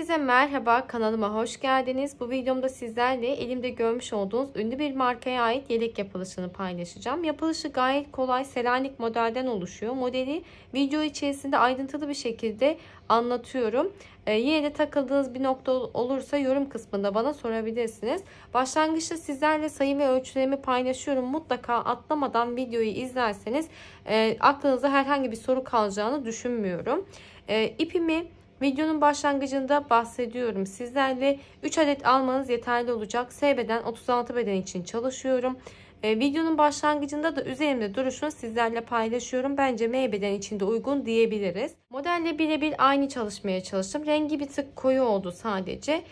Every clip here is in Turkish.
Herkese merhaba, kanalıma hoş geldiniz. Bu videomda sizlerle elimde görmüş olduğunuz ünlü bir markaya ait yelek yapılışını paylaşacağım. Yapılışı gayet kolay, Selanik modelden oluşuyor. Modeli video içerisinde ayrıntılı bir şekilde anlatıyorum. Yine de takıldığınız bir nokta olursa yorum kısmında bana sorabilirsiniz. Başlangıçta sizlerle sayı ve ölçülerimi paylaşıyorum. Mutlaka atlamadan videoyu izlerseniz aklınıza herhangi bir soru kalacağını düşünmüyorum. İpimi videonun başlangıcında bahsediyorum. Sizlerle 3 adet almanız yeterli olacak. S beden 36 beden için çalışıyorum. Videonun başlangıcında da üzerimde duruşunu sizlerle paylaşıyorum. Bence M beden için de uygun diyebiliriz. Modelle birebir aynı çalışmaya çalıştım. Rengi bir tık koyu oldu sadece.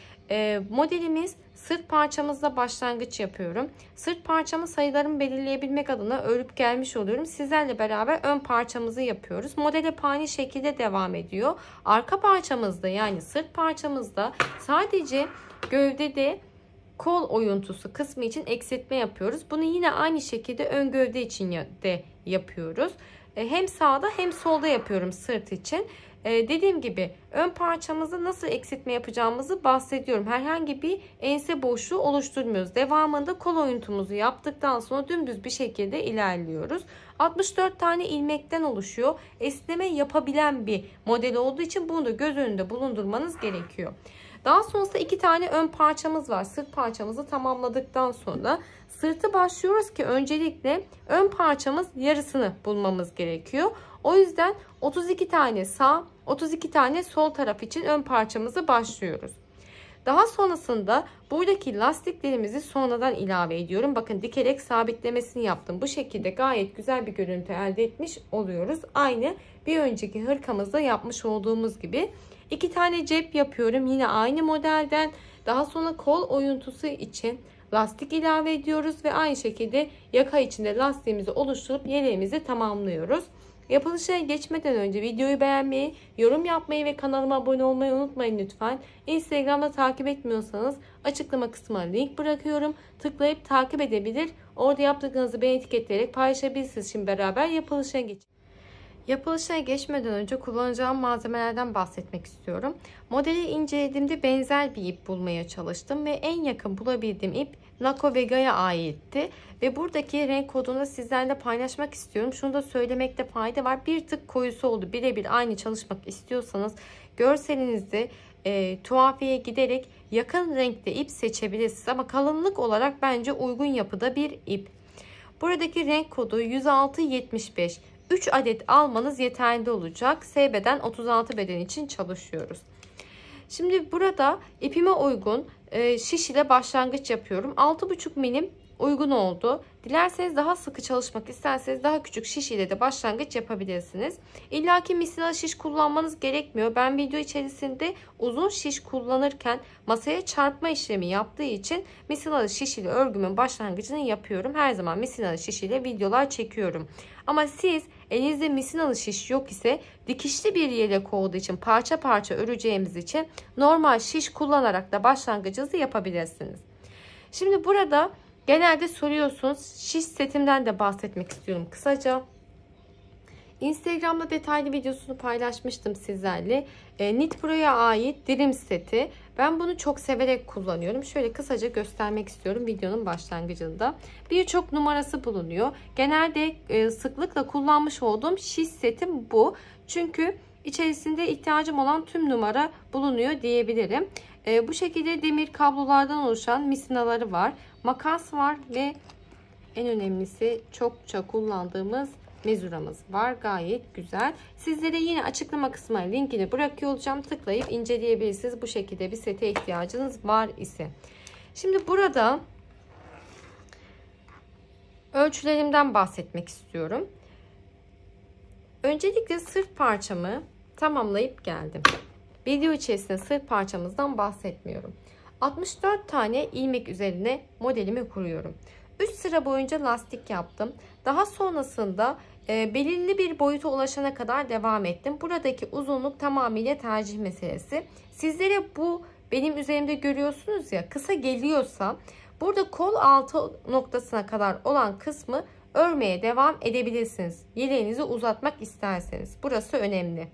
Modelimiz sırt parçamızla başlangıç yapıyorum. Sırt parçamı sayılarımı belirleyebilmek adına örüp gelmiş oluyorum. Sizlerle beraber ön parçamızı yapıyoruz. Model hep aynı şekilde devam ediyor. Arka parçamızda yani sırt parçamızda sadece gövdede kol oyuntusu kısmı için eksiltme yapıyoruz. Bunu yine aynı şekilde ön gövde için de yapıyoruz. Hem sağda hem solda yapıyorum sırt için. Dediğim gibi ön parçamızda nasıl eksiltme yapacağımızı bahsediyorum. Herhangi bir ense boşluğu oluşturmuyoruz. Devamında kol oyuntumuzu yaptıktan sonra dümdüz bir şekilde ilerliyoruz. 64 tane ilmekten oluşuyor. Esneme yapabilen bir model olduğu için bunu da göz önünde bulundurmanız gerekiyor. Daha sonrasında 2 tane ön parçamız var. Sırt parçamızı tamamladıktan sonra sırtı başlıyoruz ki öncelikle ön parçamız yarısını bulmamız gerekiyor. O yüzden 32 tane sağ, 32 tane sol taraf için ön parçamızı başlıyoruz. Daha sonrasında buradaki lastiklerimizi sonradan ilave ediyorum. Bakın dikerek sabitlemesini yaptım. Bu şekilde gayet güzel bir görüntü elde etmiş oluyoruz. Aynı bir önceki hırkamızda yapmış olduğumuz gibi. 2 tane cep yapıyorum. Yine aynı modelden. Daha sonra kol oyuntusu için lastik ilave ediyoruz. Ve aynı şekilde yaka içinde lastiğimizi oluşturup yeleğimizi tamamlıyoruz. Yapılışa geçmeden önce videoyu beğenmeyi, yorum yapmayı ve kanalıma abone olmayı unutmayın lütfen. Instagram'da takip etmiyorsanız açıklama kısmına link bırakıyorum. Tıklayıp takip edebilir. Orada yaptıklarınızı beni etiketleyerek paylaşabilirsiniz. Şimdi beraber yapılışa geçelim. Yapılışa geçmeden önce kullanacağım malzemelerden bahsetmek istiyorum. Modeli incelediğimde benzer bir ip bulmaya çalıştım ve en yakın bulabildiğim ip Nako Vega'ya aitti. Ve buradaki renk kodunu sizlerle paylaşmak istiyorum. Şunu da söylemekte fayda var. Bir tık koyusu oldu. Birebir aynı çalışmak istiyorsanız görselinizde tuhafiyeye giderek yakın renkte ip seçebilirsiniz. Ama kalınlık olarak bence uygun yapıda bir ip. Buradaki renk kodu 10675. 3 adet almanız yeterli olacak. S beden 36 beden için çalışıyoruz. Şimdi burada ipime uygun şiş ile başlangıç yapıyorum. 6,5 milim uygun oldu. Dilerseniz daha sıkı çalışmak isterseniz daha küçük şiş ile de başlangıç yapabilirsiniz. İlla ki misinalı şiş kullanmanız gerekmiyor. Ben video içerisinde uzun şiş kullanırken masaya çarpma işlemi yaptığı için misinalı şiş ile örgümün başlangıcını yapıyorum. Her zaman misinalı şiş ile videolar çekiyorum. Ama siz elinizde misinalı şiş yok ise dikişli bir yelek olduğu için parça parça öreceğimiz için normal şiş kullanarak da başlangıcınızı yapabilirsiniz. Şimdi burada genelde soruyorsunuz. Şiş setimden de bahsetmek istiyorum kısaca. Instagram'da detaylı videosunu paylaşmıştım sizlerle. Knit Pro'ya ait dirim seti. Ben bunu çok severek kullanıyorum. Şöyle kısaca göstermek istiyorum videonun başlangıcında. Birçok numarası bulunuyor. Genelde sıklıkla kullanmış olduğum şiş setim bu. Çünkü içerisinde ihtiyacım olan tüm numara bulunuyor diyebilirim. Bu şekilde demir kablolardan oluşan misinaları var. Makas var ve en önemlisi çokça kullandığımız mezuramız var. Gayet güzel. Sizlere yine açıklama kısmına linkini bırakıyor olacağım. Tıklayıp inceleyebilirsiniz. Bu şekilde bir sete ihtiyacınız var ise. Şimdi burada ölçülerimden bahsetmek istiyorum. Öncelikle sırt parçamı tamamlayıp geldim. Video içerisinde sırt parçamızdan bahsetmiyorum. 64 tane ilmek üzerine modelimi kuruyorum. 3 sıra boyunca lastik yaptım. Daha sonrasında belirli bir boyuta ulaşana kadar devam ettim. Buradaki uzunluk tamamıyla tercih meselesi. Sizlere bu benim üzerimde görüyorsunuz ya, kısa geliyorsa burada kol altı noktasına kadar olan kısmı örmeye devam edebilirsiniz. Yeleğinizi uzatmak isterseniz. Burası önemli.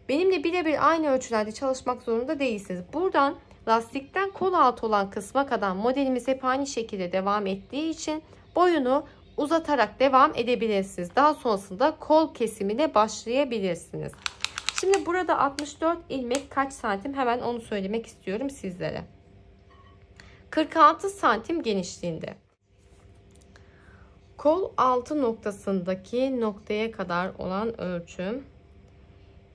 Benimle birebir aynı ölçülerde çalışmak zorunda değilsiniz. Buradan lastikten kol altı olan kısma kadar modelimiz hep aynı şekilde devam ettiği için boyunu uzatarak devam edebilirsiniz. Daha sonrasında kol kesimine başlayabilirsiniz. Şimdi burada 64 ilmek kaç santim, hemen onu söylemek istiyorum sizlere. 46 santim genişliğinde. Kol altı noktasındaki noktaya kadar olan ölçüm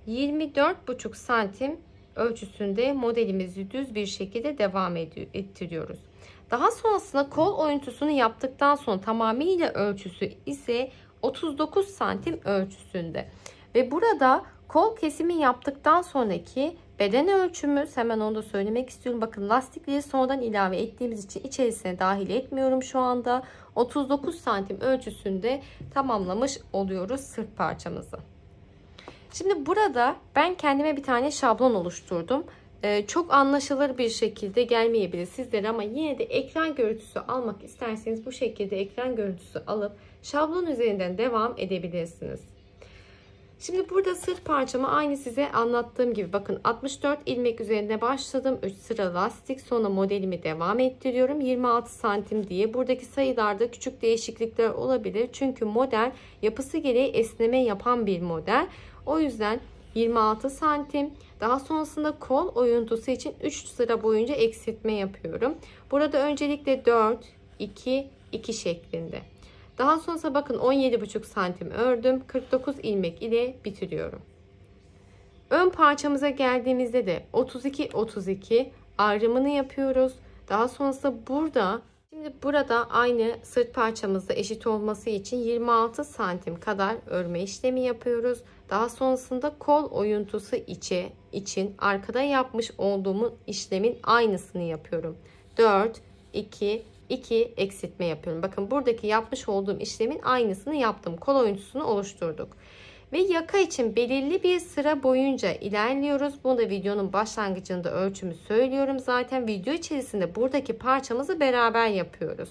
24,5 santim ölçüsünde modelimizi düz bir şekilde devam ettiriyoruz. Daha sonrasında kol oyuntusunu yaptıktan sonra tamamıyla ölçüsü ise 39 santim ölçüsünde. Ve burada kol kesimi yaptıktan sonraki beden ölçümüz, hemen onu da söylemek istiyorum. Bakın lastikleri sonradan ilave ettiğimiz için içerisine dahil etmiyorum şu anda. 39 santim ölçüsünde tamamlamış oluyoruz sırt parçamızı. Şimdi burada ben kendime bir tane şablon oluşturdum. Çok anlaşılır bir şekilde gelmeyebilir sizlere ama yine de ekran görüntüsü almak isterseniz bu şekilde ekran görüntüsü alıp şablon üzerinden devam edebilirsiniz. Şimdi burada sırt parçamı aynı size anlattığım gibi bakın 64 ilmek üzerinde başladım. 3 sıra lastik, sonra modelimi devam ettiriyorum. 26 santim diye buradaki sayılarda küçük değişiklikler olabilir. Çünkü model yapısı gereği esneme yapan bir model. O yüzden 26 santim. Daha sonrasında kol oyuntusu için 3 sıra boyunca eksiltme yapıyorum. Burada öncelikle 4, 2, 2 şeklinde. Daha sonrasında bakın 17,5 santim ördüm. 49 ilmek ile bitiriyorum. Ön parçamıza geldiğimizde de 32, 32 ayrımını yapıyoruz. Daha sonrasında burada aynı sırt parçamızda eşit olması için 26 santim kadar örme işlemi yapıyoruz. Daha sonrasında kol oyuntusu için arkada yapmış olduğum işlemin aynısını yapıyorum. 4, 2, 2 eksiltme yapıyorum. Bakın buradaki yapmış olduğum işlemin aynısını yaptım. Kol oyuntusunu oluşturduk. Ve yaka için belirli bir sıra boyunca ilerliyoruz. Bunu da videonun başlangıcında ölçümü söylüyorum. Zaten video içerisinde buradaki parçamızı beraber yapıyoruz.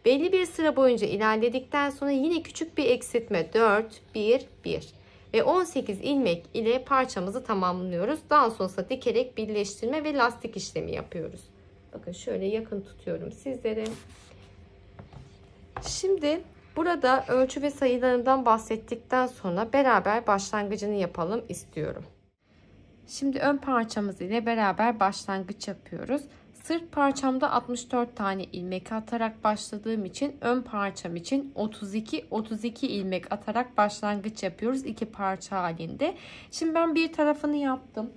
Belli bir sıra boyunca ilerledikten sonra yine küçük bir eksiltme 4, 1, 1 ve 18 ilmek ile parçamızı tamamlıyoruz. Daha sonrasında dikerek birleştirme ve lastik işlemi yapıyoruz. Bakın şöyle yakın tutuyorum sizlere. Şimdi burada ölçü ve sayılarından bahsettikten sonra beraber başlangıcını yapalım istiyorum. Şimdi ön parçamız ile beraber başlangıç yapıyoruz. Sırt parçamda 64 tane ilmek atarak başladığım için ön parçam için 32 ilmek atarak başlangıç yapıyoruz iki parça halinde. Şimdi ben bir tarafını yaptım.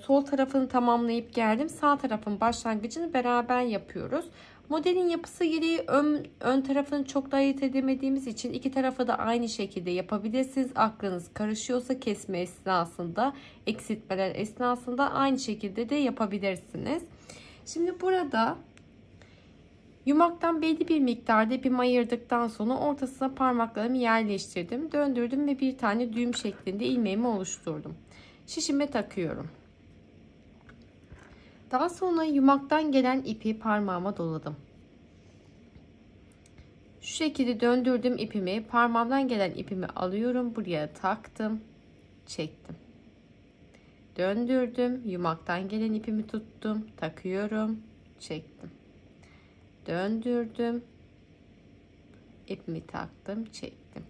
Sol tarafını tamamlayıp geldim. Sağ tarafın başlangıcını beraber yapıyoruz. Modelin yapısı gereği ön tarafını çok da ayırt edemediğimiz için iki tarafı da aynı şekilde yapabilirsiniz. Aklınız karışıyorsa kesme esnasında, eksiltmeler esnasında aynı şekilde de yapabilirsiniz. Şimdi burada yumaktan belli bir miktarda ipimi ayırdıktan sonra ortasına parmaklarımı yerleştirdim. Döndürdüm ve bir tane düğüm şeklinde ilmeğimi oluşturdum. Şişime takıyorum. Daha sonra yumaktan gelen ipi parmağıma doladım. Şu şekilde döndürdüm ipimi. Parmağımdan gelen ipimi alıyorum. Buraya taktım. Çektim. Döndürdüm. Yumaktan gelen ipimi tuttum. Takıyorum. Çektim. Döndürdüm. İpimi taktım. Çektim.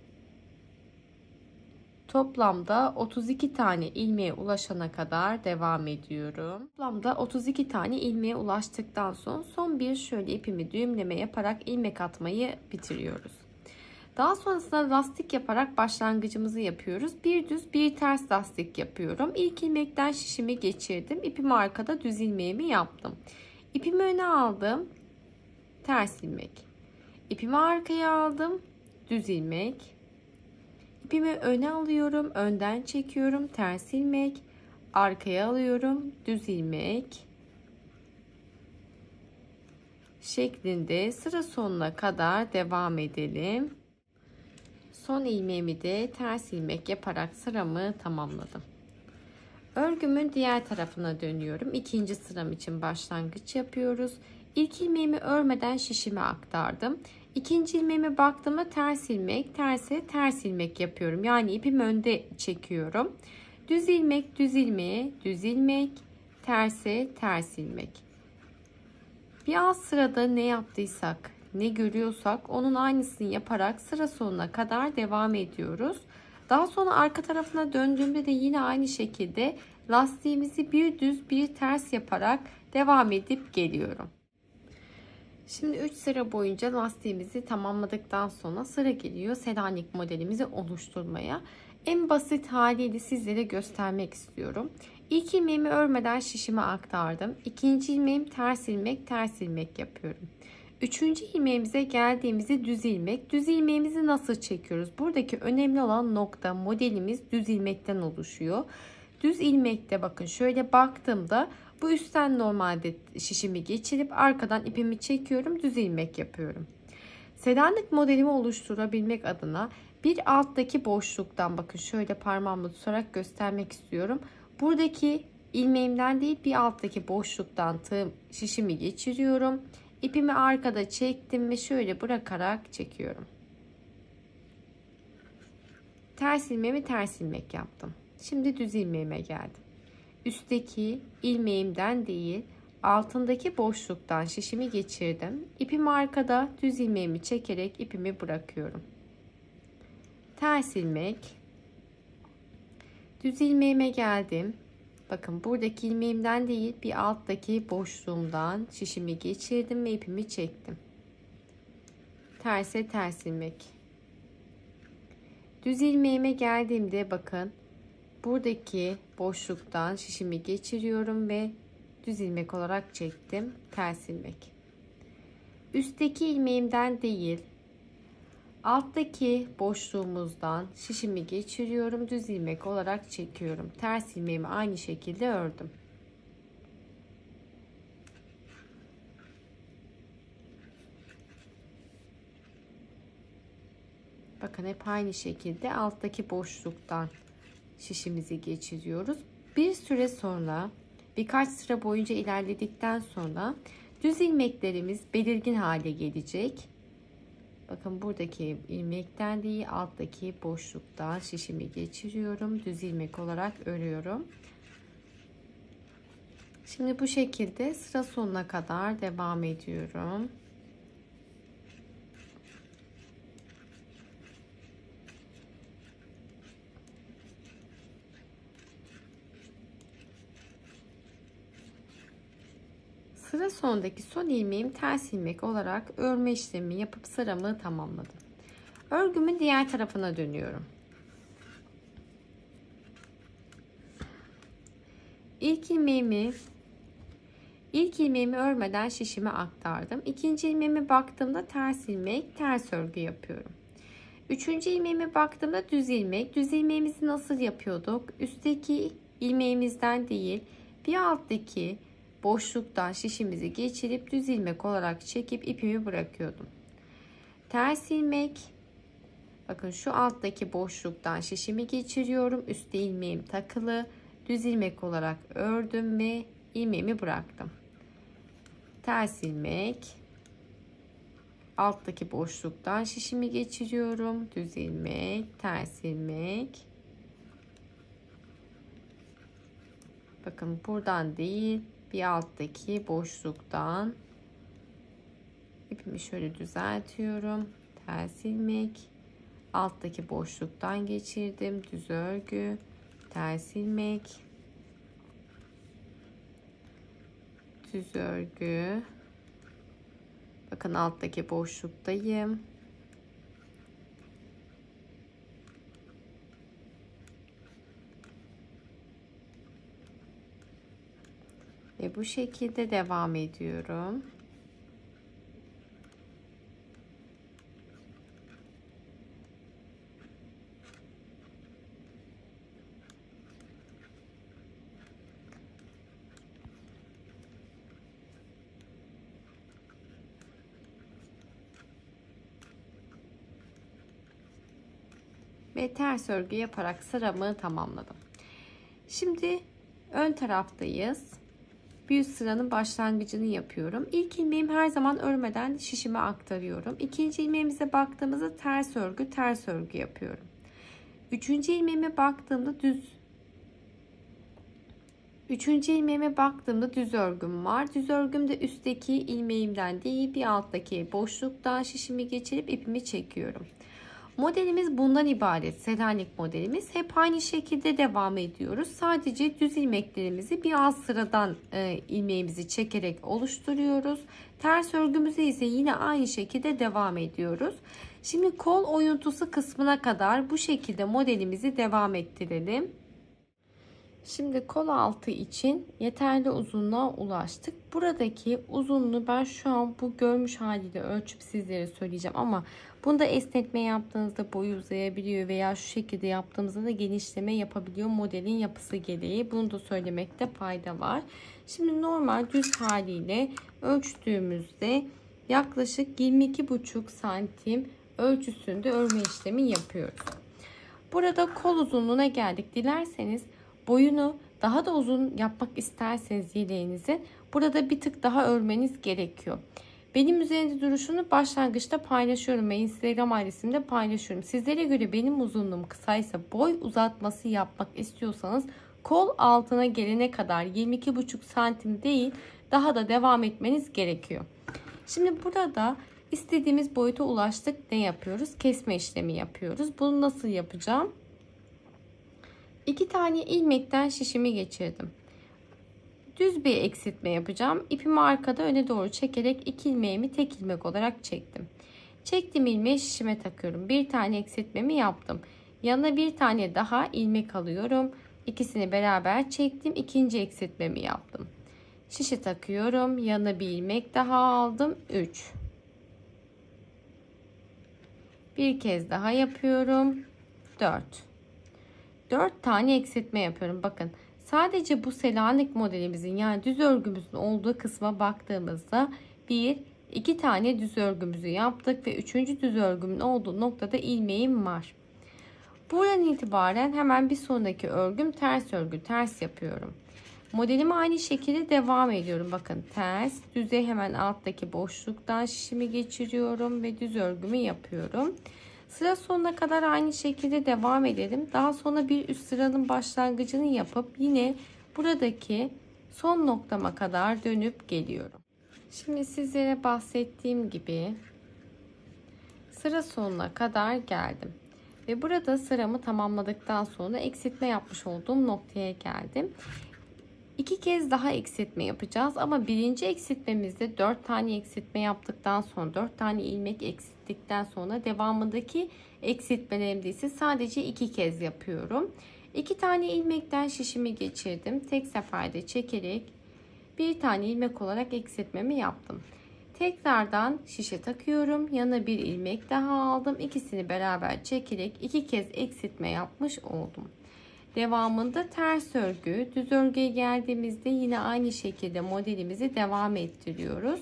Toplamda 32 tane ilmeğe ulaşana kadar devam ediyorum. Toplamda 32 tane ilmeğe ulaştıktan sonra son bir şöyle ipimi düğümleme yaparak ilmek atmayı bitiriyoruz. Daha sonrasında lastik yaparak başlangıcımızı yapıyoruz. Bir düz bir ters lastik yapıyorum. İlk ilmekten şişimi geçirdim. İpimi arkada düz ilmeğimi yaptım. İpimi öne aldım. Ters ilmek. İpimi arkaya aldım. Düz ilmek. İpimi öne alıyorum, önden çekiyorum, ters ilmek, arkaya alıyorum, düz ilmek şeklinde sıra sonuna kadar devam edelim. Son ilmeğimi de ters ilmek yaparak sıramı tamamladım. Örgümün diğer tarafına dönüyorum. İkinci sıram için başlangıç yapıyoruz. İlk ilmeğimi örmeden şişime aktardım. İkinci ilmeğime baktığımda ters ilmek, terse ters ilmek yapıyorum. Yani ipimi önde çekiyorum. Düz ilmek, düz ilmeğe, düz ilmek, terse, ters ilmek. Bir alt sırada ne yaptıysak, ne görüyorsak onun aynısını yaparak sıra sonuna kadar devam ediyoruz. Daha sonra arka tarafına döndüğümde de yine aynı şekilde lastiğimizi bir düz bir ters yaparak devam edip geliyorum. Şimdi 3 sıra boyunca lastiğimizi tamamladıktan sonra sıra geliyor Selanik modelimizi oluşturmaya. En basit haliyle sizlere göstermek istiyorum. İlk ilmeğimi örmeden şişime aktardım. İkinci ilmeğim ters ilmek, ters ilmek yapıyorum. Üçüncü ilmeğimize geldiğimizde düz ilmek. Düz ilmeğimizi nasıl çekiyoruz? Buradaki önemli olan nokta, modelimiz düz ilmekten oluşuyor. Düz ilmekte bakın şöyle baktığımda bu üstten normalde şişimi geçirip arkadan ipimi çekiyorum, düz ilmek yapıyorum. Selanik modelimi oluşturabilmek adına bir alttaki boşluktan bakın şöyle parmağımla tutarak göstermek istiyorum. Buradaki ilmeğimden değil bir alttaki boşluktan tığ şişimi geçiriyorum. İpimi arkada çektim ve şöyle bırakarak çekiyorum. Ters ilmeğimi ters ilmek yaptım. Şimdi düz ilmeğime geldim. Üstteki ilmeğimden değil altındaki boşluktan şişimi geçirdim. İpimi arkada düz ilmeğimi çekerek ipimi bırakıyorum. Ters ilmek, düz ilmeğime geldim. Bakın buradaki ilmeğimden değil bir alttaki boşluğumdan şişimi geçirdim ve ipimi çektim. Terse ters ilmek. Düz ilmeğime geldiğimde bakın buradaki boşluktan şişimi geçiriyorum ve düz ilmek olarak çektim. Ters ilmek. Üstteki ilmeğimden değil alttaki boşluğumuzdan şişimi geçiriyorum. Düz ilmek olarak çekiyorum. Ters ilmeğimi aynı şekilde ördüm. Bakın hep aynı şekilde alttaki boşluktan şişimizi geçiriyoruz. Bir süre sonra birkaç sıra boyunca ilerledikten sonra düz ilmeklerimiz belirgin hale gelecek. Bakın buradaki ilmekten değil alttaki boşluktan şişimi geçiriyorum. Düz ilmek olarak örüyorum. Şimdi bu şekilde sıra sonuna kadar devam ediyorum. Sıra sonundaki son ilmeğim ters ilmek olarak örme işlemi yapıp sıramı tamamladım. Örgümün diğer tarafına dönüyorum. İlk ilmeğimi örmeden şişime aktardım. İkinci ilmeğime baktığımda ters ilmek, ters örgü yapıyorum. Üçüncü ilmeğime baktığımda düz ilmek. Düz ilmeğimizi nasıl yapıyorduk? Üstteki ilmeğimizden değil, bir alttaki boşluktan şişimizi geçirip düz ilmek olarak çekip ipimi bırakıyordum. Ters ilmek, bakın şu alttaki boşluktan şişimi geçiriyorum. Üstte ilmeğim takılı. Düz ilmek olarak ördüm ve ilmeğimi bıraktım. Ters ilmek, alttaki boşluktan şişimi geçiriyorum. Düz ilmek, ters ilmek. Bakın buradan değil, bir alttaki boşluktan ipimi şöyle düzeltiyorum. Ters ilmek, alttaki boşluktan geçirdim. Düz örgü, ters ilmek, düz örgü. Bakın alttaki boşluktayım. Ve bu şekilde devam ediyorum. Ve ters örgü yaparak sıramı tamamladım. Şimdi ön taraftayız. Bir üst sıranın başlangıcını yapıyorum. İlk ilmeğim her zaman örmeden şişime aktarıyorum. İkinci ilmeğimize baktığımızda ters örgü yapıyorum. Üçüncü ilmeğime baktığımda düz Üçüncü ilmeğime baktığımda düz örgüm var. Düz örgümde üstteki ilmeğimden değil, bir alttaki boşluktan şişimi geçirip ipimi çekiyorum. Modelimiz bundan ibaret. Selanik modelimiz. Hep aynı şekilde devam ediyoruz. Sadece düz ilmeklerimizi bir alt sıradan ilmeğimizi çekerek oluşturuyoruz. Ters örgümüzü ise yine aynı şekilde devam ediyoruz. Şimdi kol oyuntusu kısmına kadar bu şekilde modelimizi devam ettirelim. Şimdi kol altı için yeterli uzunluğa ulaştık. Buradaki uzunluğu ben şu an bu görmüş haliyle ölçüp sizlere söyleyeceğim. Ama bunda esnetme yaptığınızda boyu uzayabiliyor veya şu şekilde yaptığımızda da genişleme yapabiliyor modelin yapısı gereği. Bunu da söylemekte fayda var. Şimdi normal düz haliyle ölçtüğümüzde yaklaşık 22,5 santim ölçüsünde örme işlemi yapıyoruz. Burada kol uzunluğuna geldik. Dilerseniz boyunu daha da uzun yapmak isterseniz yeleğinizi burada bir tık daha örmeniz gerekiyor. Benim üzerinde duruşunu başlangıçta paylaşıyorum ve Instagram adresimde paylaşıyorum. Sizlere göre benim uzunluğum kısaysa boy uzatması yapmak istiyorsanız kol altına gelene kadar 22,5 santim değil daha da devam etmeniz gerekiyor. Şimdi burada istediğimiz boyuta ulaştık. Ne yapıyoruz? Kesme işlemi yapıyoruz. Bunu nasıl yapacağım? 2 tane ilmekten şişimi geçirdim. Düz bir eksiltme yapacağım. İpimi arkada öne doğru çekerek 2 ilmeğimi tek ilmek olarak çektim. Çektiğim ilmeği şişime takıyorum. Bir tane eksiltmemi yaptım. Yanına bir tane daha ilmek alıyorum. İkisini beraber çektim. İkinci eksiltmemi yaptım. Şişe takıyorum. Yanına bir ilmek daha aldım. 3. Bir kez daha yapıyorum. 4. 4 tane eksiltme yapıyorum. Bakın sadece bu Selanik modelimizin yani düz örgümüzün olduğu kısma baktığımızda 2 tane düz örgümüzü yaptık ve 3. düz örgümün olduğu noktada ilmeğim var. Buradan itibaren hemen bir sonraki örgüm ters örgü, ters yapıyorum. Modelime aynı şekilde devam ediyorum. Bakın ters, düze hemen alttaki boşluktan şişimi geçiriyorum ve düz örgümü yapıyorum. Sıra sonuna kadar aynı şekilde devam edelim. Daha sonra bir üst sıranın başlangıcını yapıp yine buradaki son noktama kadar dönüp geliyorum. Şimdi sizlere bahsettiğim gibi sıra sonuna kadar geldim. Ve burada sıramı tamamladıktan sonra eksiltme yapmış olduğum noktaya geldim. 2 kez daha eksiltme yapacağız ama birinci eksiltmemizde 4 tane eksiltme yaptıktan sonra 4 tane ilmek eksilttikten sonra devamındaki eksiltmelerimde ise sadece 2 kez yapıyorum. 2 tane ilmekten şişimi geçirdim. Tek seferde çekerek bir tane ilmek olarak eksiltmemi yaptım. Tekrardan şişe takıyorum. Yanına bir ilmek daha aldım. İkisini beraber çekerek 2 kez eksiltme yapmış oldum. Devamında ters örgü, düz örgüye geldiğimizde yine aynı şekilde modelimizi devam ettiriyoruz.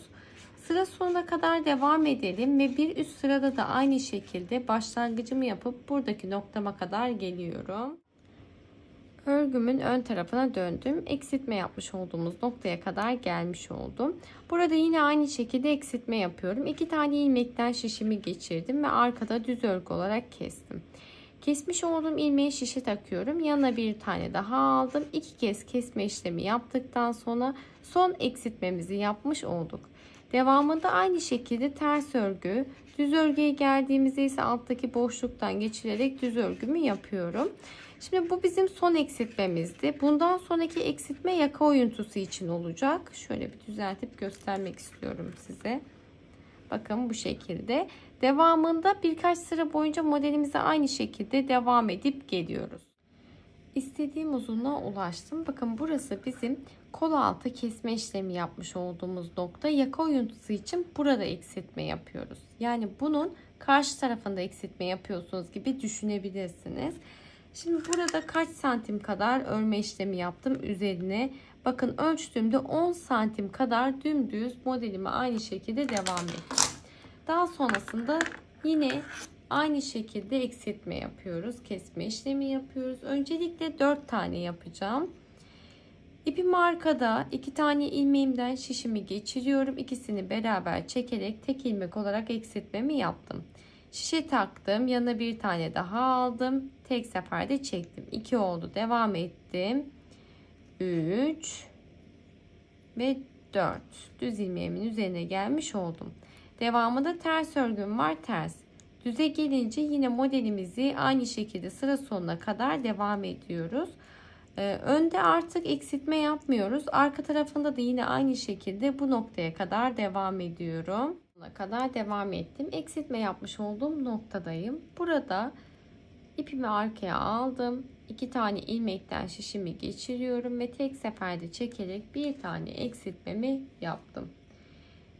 Sıra sonuna kadar devam edelim ve bir üst sırada da aynı şekilde başlangıcımı yapıp buradaki noktama kadar geliyorum. Örgümün ön tarafına döndüm. Eksiltme yapmış olduğumuz noktaya kadar gelmiş oldum. Burada yine aynı şekilde eksiltme yapıyorum. 2 tane ilmekten şişimi geçirdim ve arkada düz örgü olarak kestim. Kesmiş olduğum ilmeği şişe takıyorum. Yanına bir tane daha aldım. 2 kez kesme işlemi yaptıktan sonra son eksiltmemizi yapmış olduk. Devamında aynı şekilde ters örgü, düz örgüye geldiğimizde ise alttaki boşluktan geçirerek düz örgümü yapıyorum. Şimdi bu bizim son eksiltmemizdi. Bundan sonraki eksiltme yaka oyuntusu için olacak. Şöyle bir düzeltip göstermek istiyorum size. Bakın bu şekilde. Devamında birkaç sıra boyunca modelimize aynı şekilde devam edip geliyoruz. İstediğim uzunluğa ulaştım. Bakın burası bizim kol altı kesme işlemi yapmış olduğumuz nokta. Yaka oyuntusu için burada eksiltme yapıyoruz. Yani bunun karşı tarafında eksiltme yapıyorsunuz gibi düşünebilirsiniz. Şimdi burada kaç santim kadar örme işlemi yaptım üzerine. Bakın ölçtüğümde 10 santim kadar dümdüz modelime aynı şekilde devam ettim. Daha sonrasında yine aynı şekilde eksiltme yapıyoruz. Kesme işlemi yapıyoruz. Öncelikle 4 tane yapacağım. İpim arkada, 2 tane ilmeğimden şişimi geçiriyorum. İkisini beraber çekerek tek ilmek olarak eksiltmemi yaptım. Şişe taktım. Yanına bir tane daha aldım. Tek seferde çektim. 2 oldu. Devam ettim. 3 ve 4 düz ilmeğimin üzerine gelmiş oldum. Devamında ters örgüm var, ters. Düze gelince yine modelimizi aynı şekilde sıra sonuna kadar devam ediyoruz. Önde artık eksiltme yapmıyoruz. Arka tarafında da yine aynı şekilde bu noktaya kadar devam ediyorum. Buna kadar devam ettim. Eksiltme yapmış olduğum noktadayım. Burada ipimi arkaya aldım. 2 tane ilmekten şişimi geçiriyorum ve tek seferde çekerek bir tane eksiltmemi yaptım.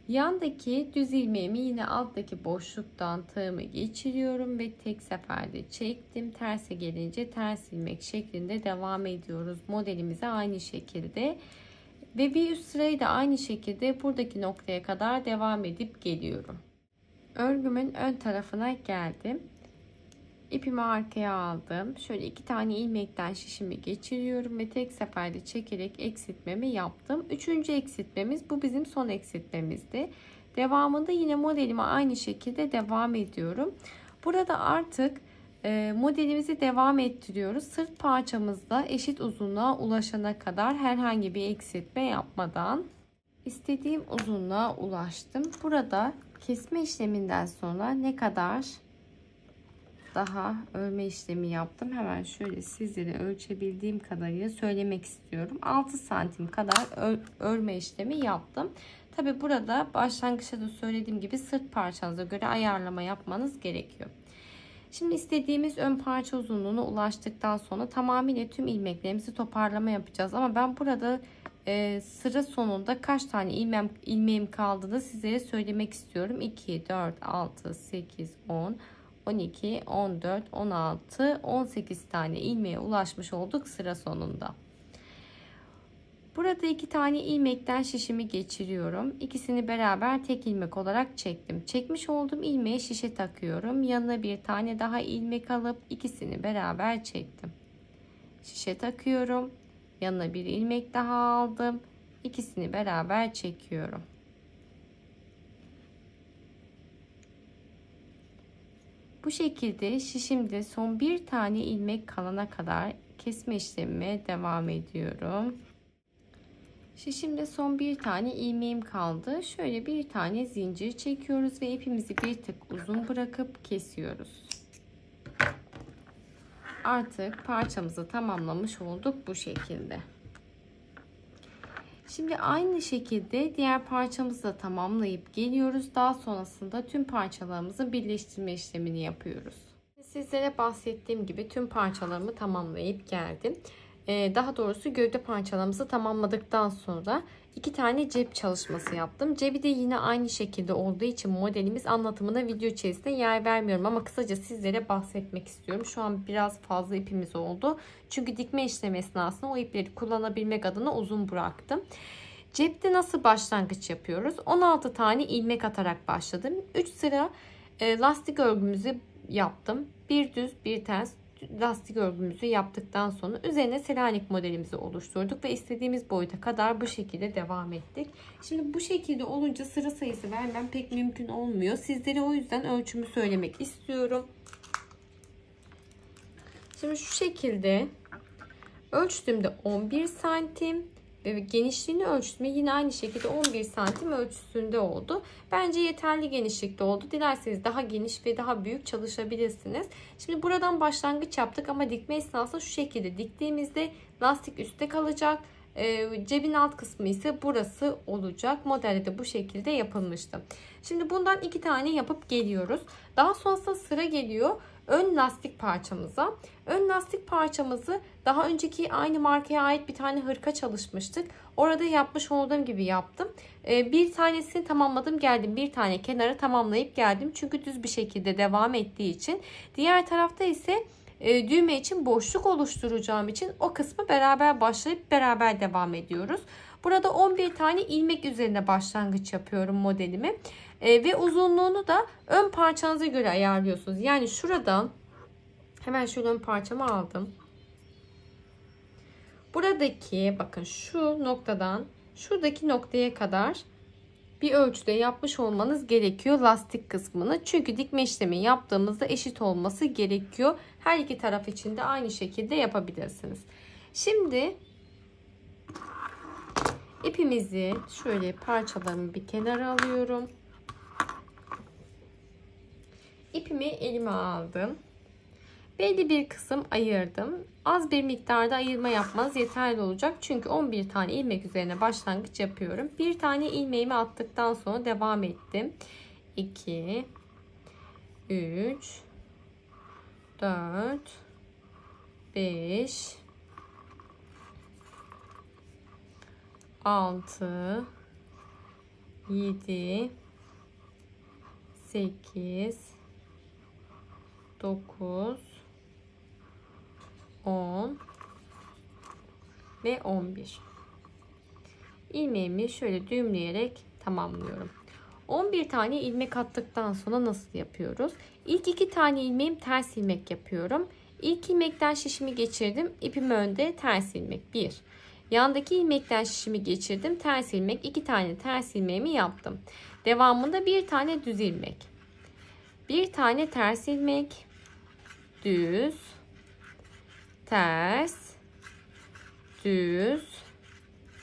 Yandaki düz ilmeğimi yine alttaki boşluktan tığımı geçiriyorum ve tek seferde çektim. Terse gelince ters ilmek şeklinde devam ediyoruz. Modelimize aynı şekilde ve bir üst sırayı da aynı şekilde buradaki noktaya kadar devam edip geliyorum. Örgümün ön tarafına geldim. İpimi arkaya aldım. Şöyle 2 tane ilmekten şişimi geçiriyorum ve tek seferde çekerek eksiltmemi yaptım. 3. eksiltmemiz, bu bizim son eksiltmemizdi. Devamında yine modelime aynı şekilde devam ediyorum. Burada artık modelimizi devam ettiriyoruz. Sırt parçamızda eşit uzunluğa ulaşana kadar herhangi bir eksiltme yapmadan istediğim uzunluğa ulaştım. Burada kesme işleminden sonra ne kadar daha örme işlemi yaptım. Hemen şöyle sizlere ölçebildiğim kadarıyla söylemek istiyorum. 6 santim kadar örme işlemi yaptım. Tabi burada başlangıçta da söylediğim gibi sırt parçanıza göre ayarlama yapmanız gerekiyor. Şimdi istediğimiz ön parça uzunluğuna ulaştıktan sonra tamamıyla tüm ilmeklerimizi toparlama yapacağız. Ama ben burada sıra sonunda kaç tane ilmeğim kaldığını sizlere söylemek istiyorum. 2, 4, 6, 8, 10, 12, 14, 16, 18 tane ilmeğe ulaşmış olduk sıra sonunda. Burada 2 tane ilmekten şişimi geçiriyorum. İkisini beraber tek ilmek olarak çektim. Çekmiş olduğum ilmeğe şişe takıyorum. Yanına bir tane daha ilmek alıp ikisini beraber çektim. Şişe takıyorum. Yanına bir ilmek daha aldım. İkisini beraber çekiyorum. Bu şekilde şişimde son bir tane ilmek kalana kadar kesme işlemime devam ediyorum. Şişimde son bir tane ilmeğim kaldı. Şöyle bir tane zincir çekiyoruz ve ipimizi bir tık uzun bırakıp kesiyoruz. Artık parçamızı tamamlamış olduk bu şekilde. Şimdi aynı şekilde diğer parçamızı da tamamlayıp geliyoruz. Daha sonrasında tüm parçalarımızın birleştirme işlemini yapıyoruz. Sizlere bahsettiğim gibi tüm parçalarımı tamamlayıp geldim. Daha doğrusu gövde parçalarımızı tamamladıktan sonra 2 tane cep çalışması yaptım. Cebi de yine aynı şekilde olduğu için modelimiz anlatımına video içerisinde yer vermiyorum. Ama kısaca sizlere bahsetmek istiyorum. Şu an biraz fazla ipimiz oldu. Çünkü dikme işlemi esnasında o ipleri kullanabilmek adına uzun bıraktım. Cepte nasıl başlangıç yapıyoruz? 16 tane ilmek atarak başladım. 3 sıra lastik örgümüzü yaptım. Bir düz bir ters lastik örgümüzü yaptıktan sonra üzerine Selanik modelimizi oluşturduk ve istediğimiz boyuta kadar bu şekilde devam ettik. Şimdi bu şekilde olunca sıra sayısı vermem pek mümkün olmuyor. Sizlere o yüzden ölçümü söylemek istiyorum. Şimdi şu şekilde ölçtüğümde 11 santim ve genişliğini ölçtüğümde yine aynı şekilde 11 santim ölçüsünde oldu. Bence yeterli genişlikte oldu. Dilerseniz daha geniş ve daha büyük çalışabilirsiniz. Şimdi buradan başlangıç yaptık ama dikme esnasında şu şekilde diktiğimizde lastik üstte kalacak. Cebin alt kısmı ise burası olacak. Modelde de bu şekilde yapılmıştı. Şimdi bundan 2 tane yapıp geliyoruz. Daha sonrasında sıra geliyor ön lastik parçamıza. Ön lastik parçamızı daha önceki aynı markaya ait bir tane hırka çalışmıştık. Orada yapmış olduğum gibi yaptım. Bir tanesini tamamladım geldim. Bir tane kenara tamamlayıp geldim. Çünkü düz bir şekilde devam ettiği için. Diğer tarafta ise düğme için boşluk oluşturacağım için o kısmı beraber başlayıp beraber devam ediyoruz. Burada 11 tane ilmek üzerine başlangıç yapıyorum modelimi. Ve uzunluğunu da ön parçanıza göre ayarlıyorsunuz. Yani şuradan hemen şöyle ön parçamı aldım. Buradaki bakın şu noktadan şuradaki noktaya kadar bir ölçüde yapmış olmanız gerekiyor lastik kısmını. Çünkü dikme işlemi yaptığımızda eşit olması gerekiyor. Her iki taraf için de aynı şekilde yapabilirsiniz. Şimdi İpimizi şöyle parçalarımı bir kenara alıyorum. İpimi elime aldım. Belli bir kısım ayırdım. Az bir miktarda ayırma yapmanız yeterli olacak. Çünkü 11 tane ilmek üzerine başlangıç yapıyorum. Bir tane ilmeğimi attıktan sonra devam ettim. 2 3 4 5 6 7 8 9 10 ve 11. İlmeğimi şöyle düğümleyerek tamamlıyorum. 11 tane ilmek attıktan sonra nasıl yapıyoruz? İlk 2 tane ilmeğim ters ilmek yapıyorum. İlk ilmekten şişimi geçirdim. İpimi önde, ters ilmek 1. Yandaki ilmekten şişimi geçirdim. Ters ilmek, 2 tane ters ilmeğimi yaptım. Devamında bir tane düz ilmek. Bir tane ters ilmek, düz, ters, düz,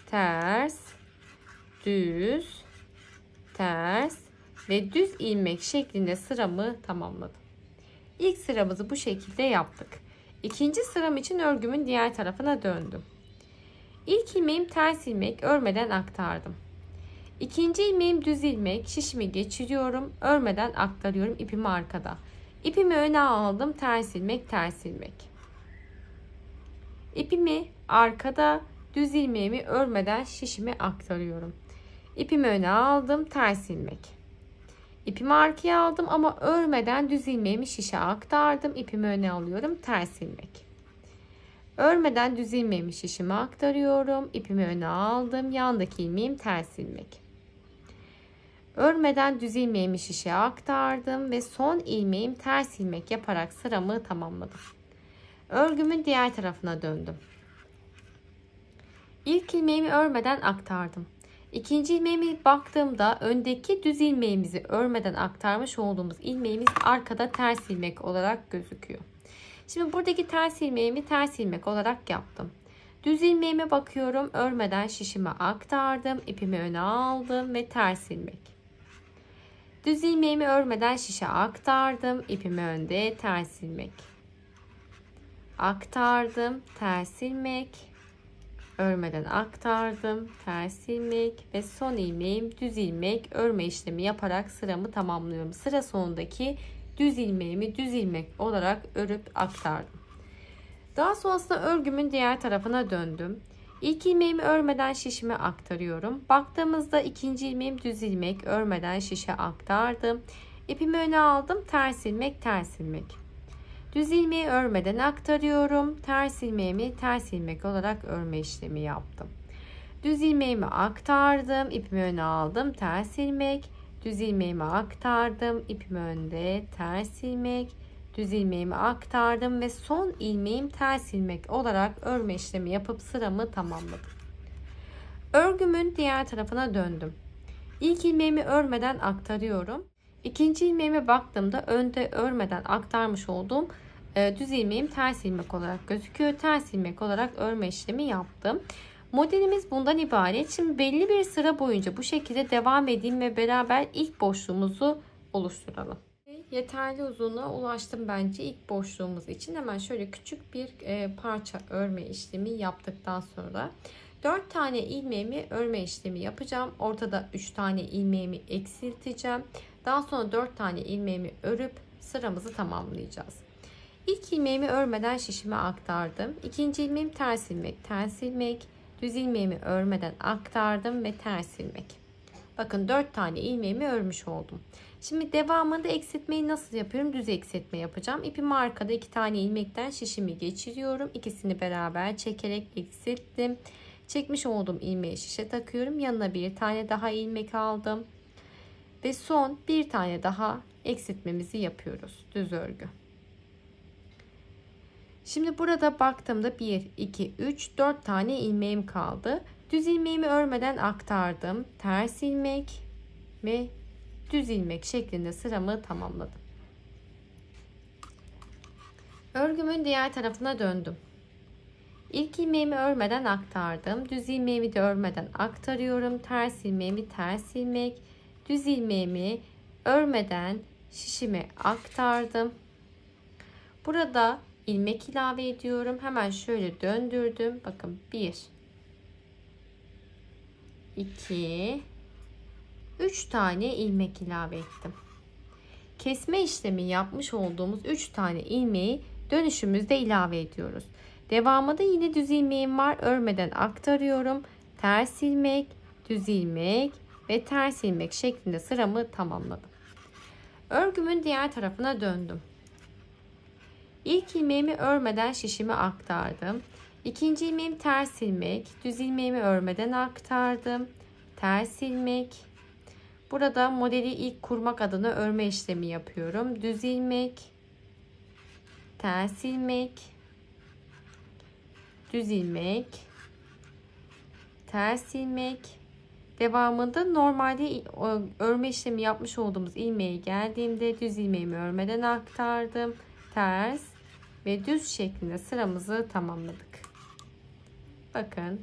ters, düz, ters ve düz ilmek şeklinde sıramı tamamladım. İlk sıramızı bu şekilde yaptık. İkinci sıram için örgümün diğer tarafına döndüm. İlk ilmeğim ters ilmek, örmeden aktardım. İkinci ilmeğim düz ilmek, şişimi geçiriyorum, örmeden aktarıyorum ipimi arkada. İpimi öne aldım, ters ilmek, ters ilmek. İpimi arkada, düz ilmeğimi örmeden şişimi aktarıyorum. İpimi öne aldım, ters ilmek. İpimi arkaya aldım ama örmeden düz ilmeğimi şişe aktardım. İpimi öne alıyorum, ters ilmek. Örmeden düz ilmeğimi şişime aktarıyorum. İpimi öne aldım, yandaki ilmeğim ters ilmek. Örmeden düz ilmeğimi şişe aktardım ve son ilmeğim ters ilmek yaparak sıramı tamamladım. Örgümün diğer tarafına döndüm. İlk ilmeğimi örmeden aktardım. İkinci ilmeğimi baktığımda öndeki düz ilmeğimizi örmeden aktarmış olduğumuz ilmeğimiz arkada ters ilmek olarak gözüküyor. Şimdi buradaki ters ilmeğimi ters ilmek olarak yaptım. Düz ilmeğime bakıyorum, örmeden şişime aktardım, ipimi öne aldım ve ters ilmek. Düz ilmeğimi örmeden şişe aktardım, ipimi önde, ters ilmek. Aktardım, ters ilmek, örmeden aktardım, ters ilmek ve son ilmeğim düz ilmek, örme işlemi yaparak sıramı tamamlıyorum. Sıra sonundaki düz ilmeğimi düz ilmek olarak örüp aktardım. Daha sonrasında örgümün diğer tarafına döndüm. İlk ilmeğimi örmeden şişime aktarıyorum. Baktığımızda ikinci ilmeğim düz ilmek, örmeden şişe aktardım. İpimi öne aldım, ters ilmek, ters ilmek. Düz ilmeği örmeden aktarıyorum. Ters ilmeğimi ters ilmek olarak örme işlemi yaptım. Düz ilmeğimi aktardım, ipimi öne aldım, ters ilmek. Düz ilmeğimi aktardım, ipimi önde, ters ilmek. Düz ilmeğimi aktardım ve son ilmeğim ters ilmek olarak örme işlemi yapıp sıramı tamamladım. Örgümün diğer tarafına döndüm. İlk ilmeğimi örmeden aktarıyorum. İkinci ilmeğime baktığımda önde örmeden aktarmış olduğum düz ilmeğim ters ilmek olarak gözüküyor. Ters ilmek olarak örme işlemi yaptım. Modelimiz bundan ibaret. Şimdi belli bir sıra boyunca bu şekilde devam edeyim ve beraber ilk boşluğumuzu oluşturalım. Yeterli uzunluğa ulaştım bence ilk boşluğumuz için. Hemen şöyle küçük bir parça örme işlemi yaptıktan sonra 4 tane ilmeğimi örme işlemi yapacağım. Ortada 3 tane ilmeğimi eksilteceğim. Daha sonra 4 tane ilmeğimi örüp sıramızı tamamlayacağız. İlk ilmeğimi örmeden şişime aktardım. İkinci ilmeğim ters ilmek, ters ilmek. Düz ilmeğimi örmeden aktardım ve ters ilmek. Bakın 4 tane ilmeğimi örmüş oldum. Şimdi devamında eksiltmeyi nasıl yapıyorum? Düz eksiltme yapacağım. İpimi arkada 2 tane ilmekten şişimi geçiriyorum. İkisini beraber çekerek eksilttim. Çekmiş olduğum ilmeği şişe takıyorum. Yanına bir tane daha ilmek aldım. Ve son bir tane daha eksiltmemizi yapıyoruz. Düz örgü. Şimdi burada baktığımda 1, 2, 3, 4 tane ilmeğim kaldı. Düz ilmeğimi örmeden aktardım. Ters ilmek ve düz ilmek şeklinde sıramı tamamladım. Örgümün diğer tarafına döndüm. İlk ilmeğimi örmeden aktardım. Düz ilmeğimi de örmeden aktarıyorum. Ters ilmeğimi ters ilmek, düz ilmeğimi örmeden şişime aktardım. Burada ilmek ilave ediyorum. Hemen şöyle döndürdüm. Bakın 1 2 3 tane ilmek ilave ettim. Kesme işlemi yapmış olduğumuz 3 tane ilmeği dönüşümüzde ilave ediyoruz. Devamında yine düz ilmeğim var. Örmeden aktarıyorum. Ters ilmek, düz ilmek ve ters ilmek şeklinde sıramı tamamladım. Örgümün diğer tarafına döndüm. İlk ilmeğimi örmeden şişime aktardım. İkinci ilmeğim ters ilmek, düz ilmeğimi örmeden aktardım. Ters ilmek. Burada modeli ilk kurmak adına örme işlemi yapıyorum. Düz ilmek, ters ilmek, düz ilmek, ters ilmek. Devamında normalde örme işlemi yapmış olduğumuz ilmeğe geldiğimde düz ilmeğimi örmeden aktardım. Ters ve düz şeklinde sıramızı tamamladık. Bakın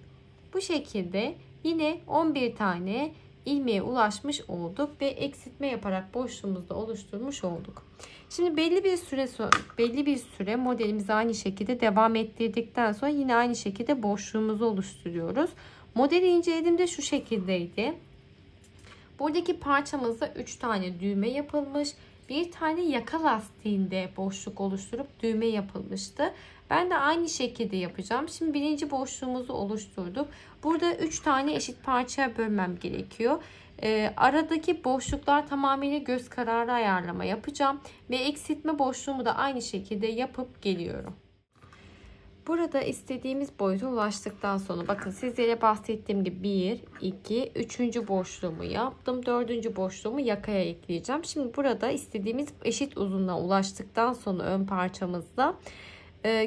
bu şekilde yine 11 tane ilmeğe ulaşmış olduk ve eksiltme yaparak boşluğumuzu da oluşturmuş olduk. Şimdi belli bir süre modelimizi aynı şekilde devam ettirdikten sonra yine aynı şekilde boşluğumuzu oluşturuyoruz. Modeli incelediğimde şu şekildeydi. Buradaki parçamızda 3 tane düğme yapılmış. Bir tane yaka lastiğinde boşluk oluşturup düğme yapılmıştı. Ben de aynı şekilde yapacağım. Şimdi birinci boşluğumuzu oluşturduk. Burada 3 tane eşit parçaya bölmem gerekiyor. Aradaki boşluklar tamamıyla göz kararı ayarlama yapacağım. Ve eksiltme boşluğumu da aynı şekilde yapıp geliyorum. Burada istediğimiz boyuta ulaştıktan sonra bakın sizlere bahsettiğim gibi 1, 2, 3. boşluğumu yaptım. 4. boşluğumu yakaya ekleyeceğim. Şimdi burada istediğimiz eşit uzunluğa ulaştıktan sonra ön parçamızda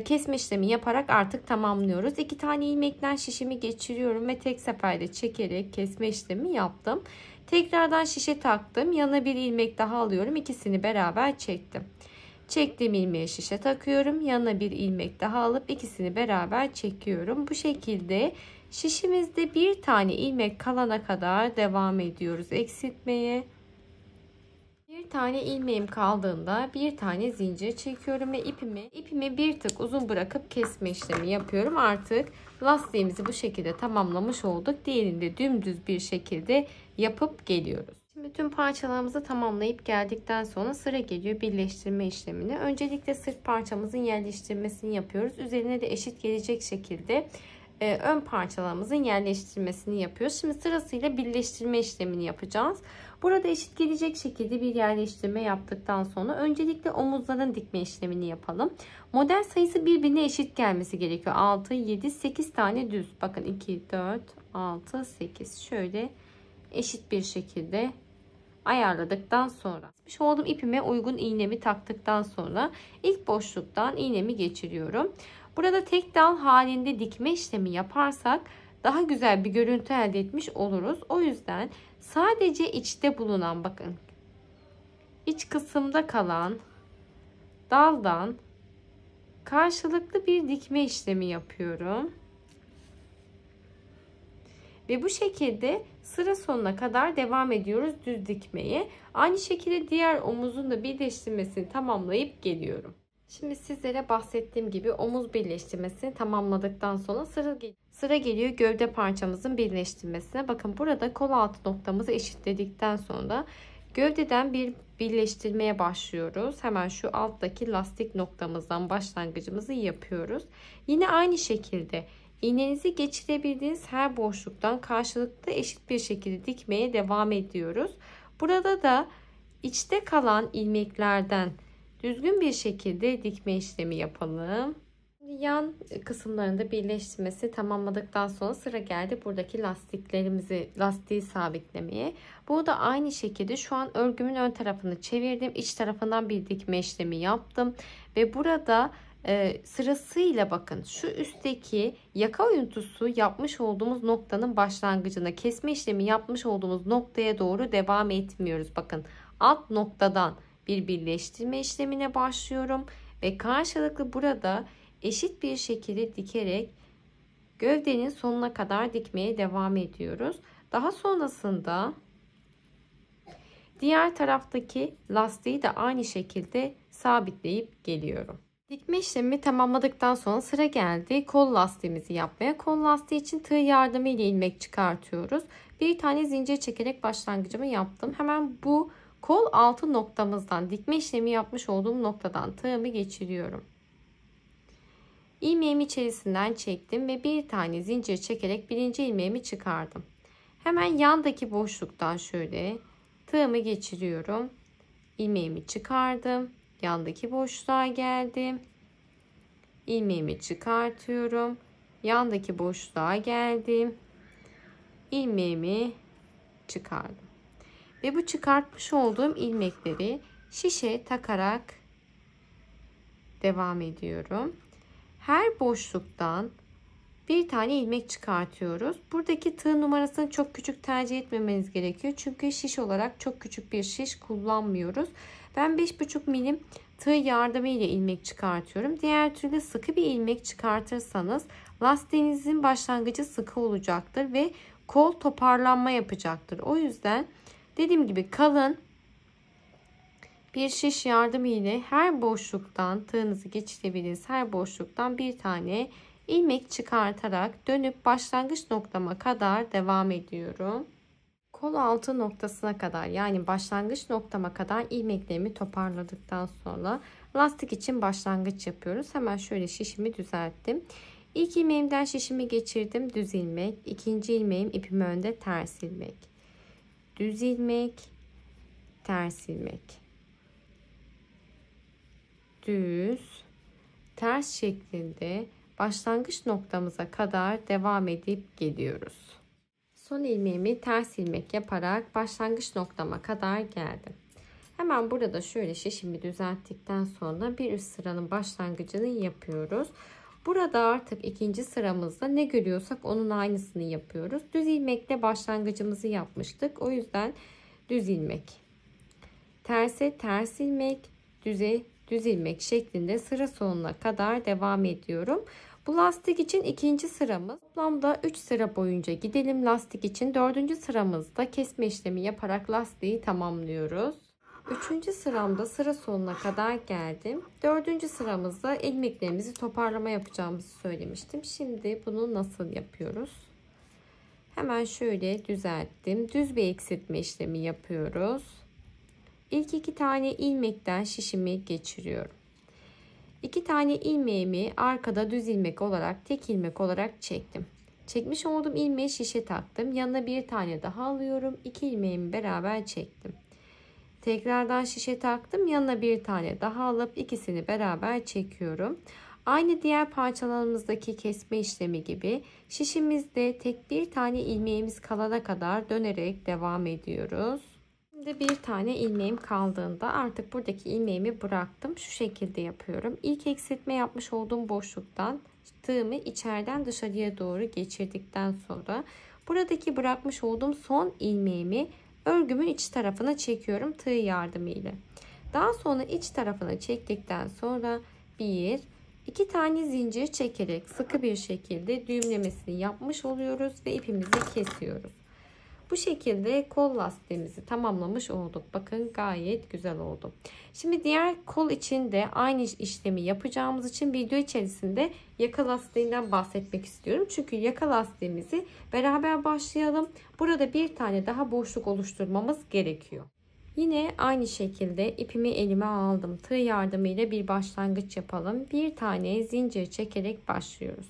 kesme işlemi yaparak artık tamamlıyoruz. 2 tane ilmekten şişimi geçiriyorum ve tek seferde çekerek kesme işlemi yaptım. Tekrardan şişe taktım. Yanına bir ilmek daha alıyorum. İkisini beraber çektim. Çektiğim ilmeğe şişe takıyorum. Yanına bir ilmek daha alıp ikisini beraber çekiyorum. Bu şekilde şişimizde bir tane ilmek kalana kadar devam ediyoruz eksiltmeye. Bir tane ilmeğim kaldığında bir tane zincir çekiyorum ve ipimi bir tık uzun bırakıp kesme işlemi yapıyorum. Artık lastiğimizi bu şekilde tamamlamış olduk. Diğerini de dümdüz bir şekilde yapıp geliyoruz. Şimdi tüm parçalarımızı tamamlayıp geldikten sonra sıra geliyor birleştirme işlemine. Öncelikle sırt parçamızın yerleştirmesini yapıyoruz. Üzerine de eşit gelecek şekilde ön parçalarımızın yerleştirmesini yapıyoruz. Şimdi sırasıyla birleştirme işlemini yapacağız. Burada eşit gelecek şekilde bir yerleştirme yaptıktan sonra öncelikle omuzların dikme işlemini yapalım. Model sayısı birbirine eşit gelmesi gerekiyor. 6, 7, 8 tane düz. Bakın 2, 4, 6, 8. Şöyle eşit bir şekilde ayarladıktan sonra olduğum ipime uygun iğnemi taktıktan sonra ilk boşluktan iğnemi geçiriyorum. Burada tek dal halinde dikme işlemi yaparsak daha güzel bir görüntü elde etmiş oluruz. O yüzden sadece içte bulunan bakın iç kısımda kalan daldan karşılıklı bir dikme işlemi yapıyorum. Ve bu şekilde sıra sonuna kadar devam ediyoruz düz dikmeye. Aynı şekilde diğer omuzun da birleştirmesini tamamlayıp geliyorum. Şimdi sizlere bahsettiğim gibi omuz birleştirmesini tamamladıktan sonra sıra geliyor gövde parçamızın birleştirmesine. Bakın burada kol altı noktamızı eşitledikten sonra gövdeden bir birleştirmeye başlıyoruz. Hemen şu alttaki lastik noktamızdan başlangıcımızı yapıyoruz. Yine aynı şekilde İğnenizi geçirebildiğiniz her boşluktan karşılıklı eşit bir şekilde dikmeye devam ediyoruz. Burada da içte kalan ilmeklerden düzgün bir şekilde dikme işlemi yapalım. Yan kısımlarında birleştirmesi tamamladıktan sonra sıra geldi buradaki lastiği sabitlemeye. Bu da aynı şekilde şu an örgümün ön tarafını çevirdim. İç tarafından bir dikme işlemi yaptım ve burada sırasıyla bakın şu üstteki yaka oyuntusu yapmış olduğumuz noktanın başlangıcına kesme işlemi yapmış olduğumuz noktaya doğru devam etmiyoruz. Bakın alt noktadan bir birleştirme işlemine başlıyorum ve karşılıklı burada eşit bir şekilde dikerek gövdenin sonuna kadar dikmeye devam ediyoruz. Daha sonrasında diğer taraftaki lastiği de aynı şekilde sabitleyip geliyorum. Dikme işlemimi tamamladıktan sonra sıra geldi kol lastiğimizi yapmaya. Kol lastiği için tığ yardımı ile ilmek çıkartıyoruz. Bir tane zincir çekerek başlangıcımı yaptım. Hemen bu kol altı noktamızdan, dikme işlemi yapmış olduğum noktadan tığımı geçiriyorum. İlmeğimi içerisinden çektim ve bir tane zincir çekerek birinci ilmeğimi çıkardım. Hemen yandaki boşluktan şöyle tığımı geçiriyorum. İlmeğimi çıkardım. Yandaki boşluğa geldim. İlmeğimi çıkartıyorum. Yandaki boşluğa geldim. İlmeğimi çıkardım. Ve bu çıkartmış olduğum ilmekleri şişe takarak devam ediyorum. Her boşluktan bir tane ilmek çıkartıyoruz. Buradaki tığ numarasını çok küçük tercih etmemeniz gerekiyor. Çünkü şiş olarak çok küçük bir şiş kullanmıyoruz. Ben 5,5 milim tığ yardımı ile ilmek çıkartıyorum. Diğer türlü sıkı bir ilmek çıkartırsanız lastiğinizin başlangıcı sıkı olacaktır ve kol toparlanma yapacaktır. O yüzden dediğim gibi kalın bir şiş yardımı ile her boşluktan tığınızı geçirebiliriz. Her boşluktan bir tane ilmek çıkartarak dönüp başlangıç noktama kadar devam ediyorum. Kol altı noktasına kadar, yani başlangıç noktama kadar ilmeklerimi toparladıktan sonra lastik için başlangıç yapıyoruz. Hemen şöyle şişimi düzelttim. İlk ilmeğimden şişimi geçirdim. Düz ilmek. İkinci ilmeğim ipim önde, ters ilmek. Düz ilmek, ters ilmek. Düz, ters şeklinde başlangıç noktamıza kadar devam edip geliyoruz. Son ilmeğimi ters ilmek yaparak başlangıç noktama kadar geldim. Hemen burada şöyle şişimi düzelttikten sonra bir üst sıranın başlangıcını yapıyoruz. Burada artık ikinci sıramızda ne görüyorsak onun aynısını yapıyoruz. Düz ilmekle başlangıcımızı yapmıştık. O yüzden düz ilmek, terse ters ilmek, düze düz ilmek şeklinde sıra sonuna kadar devam ediyorum. Bu lastik için ikinci sıramız. Toplamda 3 sıra boyunca gidelim lastik için. 4. sıramızda kesme işlemi yaparak lastiği tamamlıyoruz. 3. sıramda sıra sonuna kadar geldim. 4. sıramızda ilmeklerimizi toparlama yapacağımızı söylemiştim. Şimdi bunu nasıl yapıyoruz? Hemen şöyle düzelttim. Düz bir eksiltme işlemi yapıyoruz. İlk 2 tane ilmekten şişimi geçiriyorum. 2 tane ilmeğimi arkada düz ilmek olarak, tek ilmek olarak çektim. Çekmiş olduğum ilmeği şişe taktım. Yanına bir tane daha alıyorum. 2 ilmeğimi beraber çektim. Tekrardan şişe taktım. Yanına bir tane daha alıp ikisini beraber çekiyorum. Aynı diğer parçalarımızdaki kesme işlemi gibi şişimizde tek bir tane ilmeğimiz kalana kadar dönerek devam ediyoruz. Şimdi bir tane ilmeğim kaldığında artık buradaki ilmeğimi bıraktım. Şu şekilde yapıyorum. İlk eksiltme yapmış olduğum boşluktan tığımı içeriden dışarıya doğru geçirdikten sonra buradaki bırakmış olduğum son ilmeğimi örgümün iç tarafına çekiyorum tığ yardımıyla. Daha sonra iç tarafına çektikten sonra 1, 2 tane zincir çekerek sıkı bir şekilde düğümlemesini yapmış oluyoruz ve ipimizi kesiyoruz. Bu şekilde kol lastiğimizi tamamlamış olduk. Bakın gayet güzel oldu. Şimdi diğer kol için de aynı işlemi yapacağımız için video içerisinde yaka lastiğinden bahsetmek istiyorum. Çünkü yaka lastiğimizi beraber başlayalım. Burada bir tane daha boşluk oluşturmamız gerekiyor. Yine aynı şekilde ipimi elime aldım. Tığ yardımıyla bir başlangıç yapalım. Bir tane zincir çekerek başlıyoruz.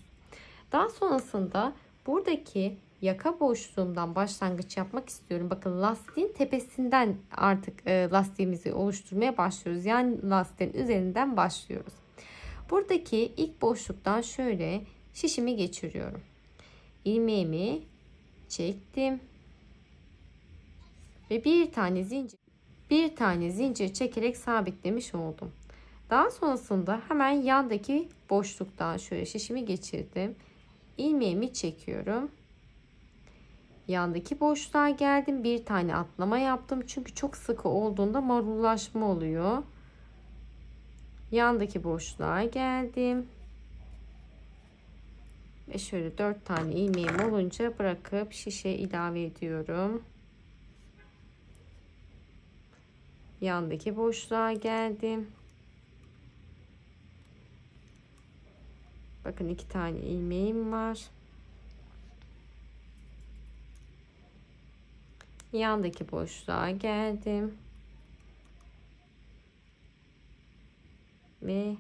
Daha sonrasında buradaki yaka boşluğumdan başlangıç yapmak istiyorum. Bakın lastiğin tepesinden artık lastiğimizi oluşturmaya başlıyoruz. Yani lastiğin üzerinden başlıyoruz. Buradaki ilk boşluktan şöyle şişimi geçiriyorum. İlmeğimi çektim. Ve bir tane zincir çekerek sabitlemiş oldum. Daha sonrasında hemen yandaki boşluktan şöyle şişimi geçirdim. İlmeğimi çekiyorum. Yandaki boşluğa geldim. Bir tane atlama yaptım. Çünkü çok sıkı olduğunda marullaşma oluyor. Yandaki boşluğa geldim. Ve şöyle 4 tane ilmeğim olunca bırakıp şişe ilave ediyorum. Yandaki boşluğa geldim. Bakın 2 tane ilmeğim var. Yandaki boşluğa geldim. Ve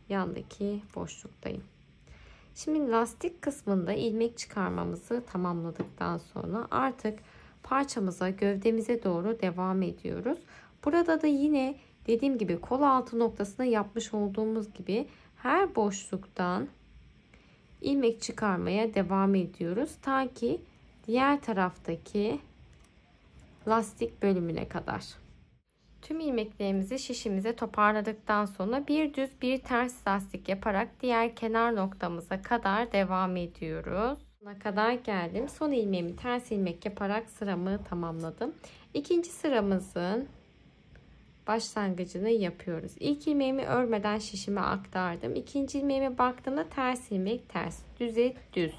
yandaki boşluktayım. Şimdi lastik kısmında ilmek çıkarmamızı tamamladıktan sonra artık parçamıza, gövdemize doğru devam ediyoruz. Burada da yine dediğim gibi kol altı noktasına yapmış olduğumuz gibi her boşluktan ilmek çıkarmaya devam ediyoruz. Ta ki diğer taraftaki lastik bölümüne kadar. Tüm ilmeklerimizi şişimize toparladıktan sonra bir düz bir ters lastik yaparak diğer kenar noktamıza kadar devam ediyoruz. Buna kadar geldim. Son ilmeğimi ters ilmek yaparak sıramı tamamladım. İkinci sıramızın başlangıcını yapıyoruz. İlk ilmeğimi örmeden şişime aktardım. İkinci ilmeğime baktığımda ters ilmek ters, düze düz,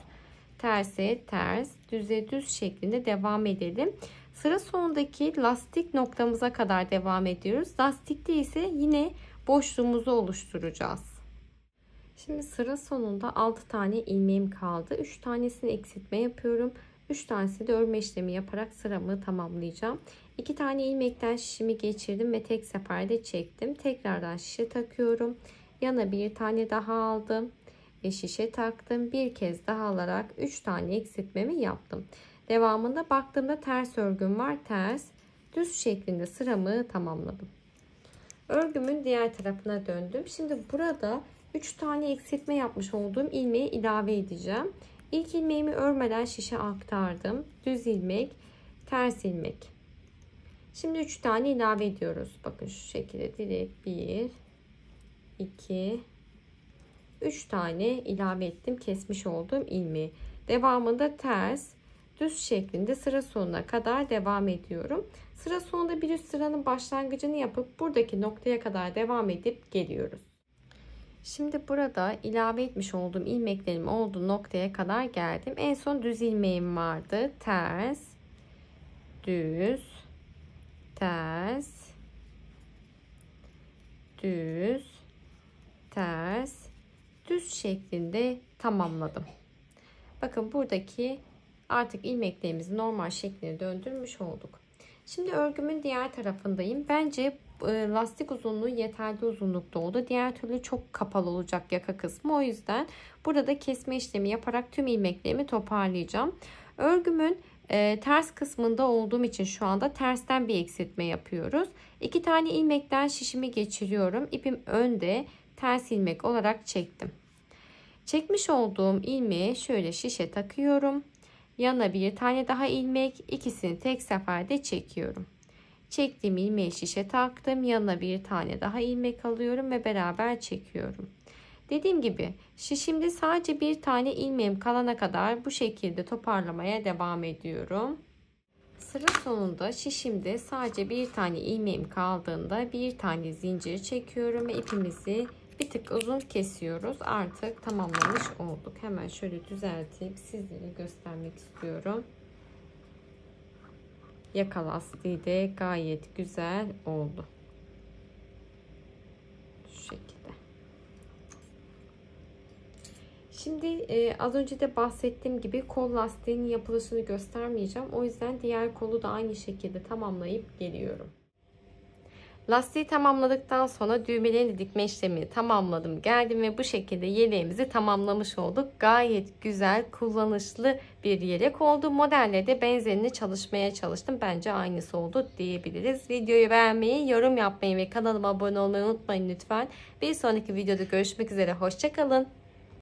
terse ters, düze düz şeklinde devam edelim. Sıra sonundaki lastik noktamıza kadar devam ediyoruz. Lastikte ise yine boşluğumuzu oluşturacağız. Şimdi sıra sonunda 6 tane ilmeğim kaldı. 3 tanesini eksiltme yapıyorum. 3 tanesi de örme işlemi yaparak sıramı tamamlayacağım. 2 tane ilmekten şişimi geçirdim ve tek seferde çektim. Tekrardan şişe takıyorum. Yana bir tane daha aldım ve şişe taktım. Bir kez daha alarak 3 tane eksiltmemi yaptım. Devamında baktığımda ters örgüm var. Ters, düz şeklinde sıramı tamamladım. Örgümün diğer tarafına döndüm. Şimdi burada 3 tane eksiltme yapmış olduğum ilmeği ilave edeceğim. İlk ilmeğimi örmeden şişe aktardım. Düz ilmek, ters ilmek. Şimdi 3 tane ilave ediyoruz. Bakın şu şekilde direkt 1, 2, 3 tane ilave ettim. Kesmiş olduğum ilmeği. Devamında ters, düz şeklinde sıra sonuna kadar devam ediyorum. Sıra sonunda bir üst sıranın başlangıcını yapıp buradaki noktaya kadar devam edip geliyoruz. Şimdi burada ilave etmiş olduğum ilmeklerim olduğu noktaya kadar geldim. En son düz ilmeğim vardı. Ters, düz, ters, düz, ters, düz şeklinde tamamladım. Bakın buradaki artık ilmeklerimizi normal şekline döndürmüş olduk. Şimdi örgümün diğer tarafındayım. Bence lastik uzunluğu yeterli uzunlukta oldu. Diğer türlü çok kapalı olacak yaka kısmı. O yüzden burada kesme işlemi yaparak tüm ilmeklerimi toparlayacağım. Örgümün ters kısmında olduğum için şu anda tersten bir eksiltme yapıyoruz. 2 tane ilmekten şişimi geçiriyorum. İpim önde, ters ilmek olarak çektim. Çekmiş olduğum ilmeği şöyle şişe takıyorum. Yana bir tane daha ilmek, ikisini tek seferde çekiyorum. Çektiğim ilmeği şişe taktım. Yanına bir tane daha ilmek alıyorum ve beraber çekiyorum. Dediğim gibi şişimde sadece bir tane ilmeğim kalana kadar bu şekilde toparlamaya devam ediyorum. Sıra sonunda şişimde sadece bir tane ilmeğim kaldığında bir tane zincir çekiyorum ve ipimizi bir tık uzun kesiyoruz. Artık tamamlamış olduk. Hemen şöyle düzeltip sizlere göstermek istiyorum. Yaka lastiği de gayet güzel oldu. Şu şekilde. Şimdi az önce de bahsettiğim gibi kol lastiğinin yapılışını göstermeyeceğim. O yüzden diğer kolu da aynı şekilde tamamlayıp geliyorum. Lastiği tamamladıktan sonra düğmelerini dikme işlemini tamamladım. Geldim ve bu şekilde yeleğimizi tamamlamış olduk. Gayet güzel, kullanışlı bir yelek oldu. Modelle de benzerini çalışmaya çalıştım. Bence aynısı oldu diyebiliriz. Videoyu beğenmeyi, yorum yapmayı ve kanalıma abone olmayı unutmayın lütfen. Bir sonraki videoda görüşmek üzere. Hoşça kalın.